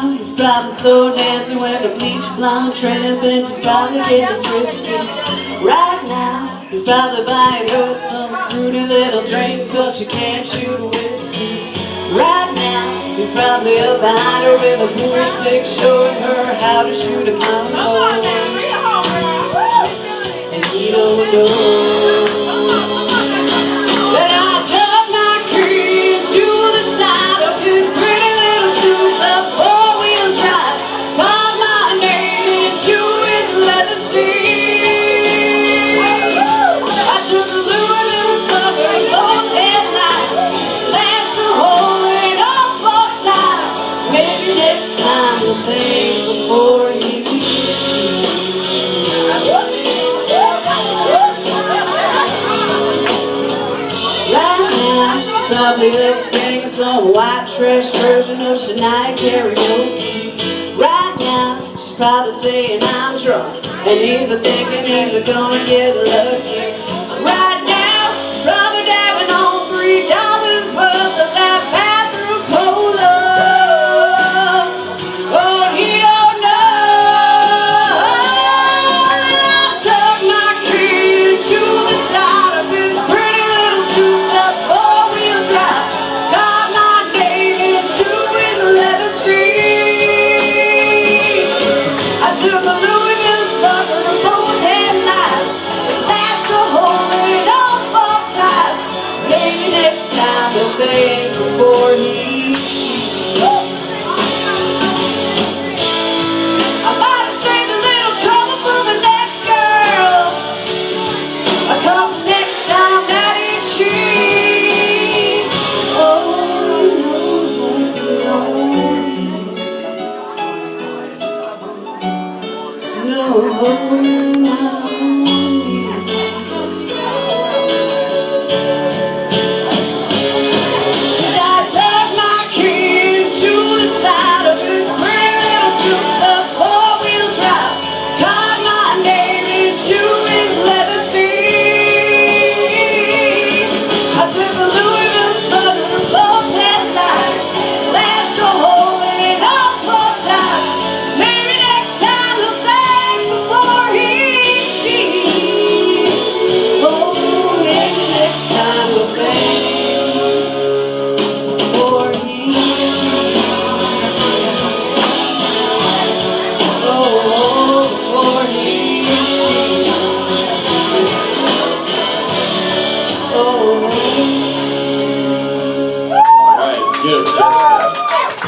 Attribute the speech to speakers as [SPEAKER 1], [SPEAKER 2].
[SPEAKER 1] now, he's probably slow dancing with a bleach blonde tramp, and she's probably getting frisky. Right now, he's probably buying her some fruity little drink, cause she can't shoot a whiskey. Right now, he's probably up behind her with a pool stick, showing her how to shoot a combo. And he don't know that I dug my cream to the side of his pretty little souped-up four-wheel drive, called my name into his leather seats. I took a little slugger in both headlights, slashed a hole in all four tires. Maybe next time we'll think before he shoots. Probably up singing some white trash version of Shania karaoke. Right now, she's probably saying I'm drunk, and he's a-thinking he's a-gonna get lucky. Right now, she's probably dabbing on $3 worth of that bathroom polo. Oh, and he don't know that I took my key to the side of his pretty little souped-up four-wheel drive, got my name into his leather seat. I took a Louisville slugger to both headlights, and slashed a hole in all four tires. Maybe next time he'll think before he shoots. I might have saved a little trouble for the next girl, cause the next time that he cheats, oh, no, no. I dug my key to the side of his pretty little souped-up four-wheel drive, caught my name into his leather seats. I took a Louisville slugger to both headlights, slashed a hole in all four tires. Maybe next time he'll think before he cheats. Oh, maybe next time he'll think before he cheats. Oh, before he cheats. Oh.
[SPEAKER 2] All right, it's good. Just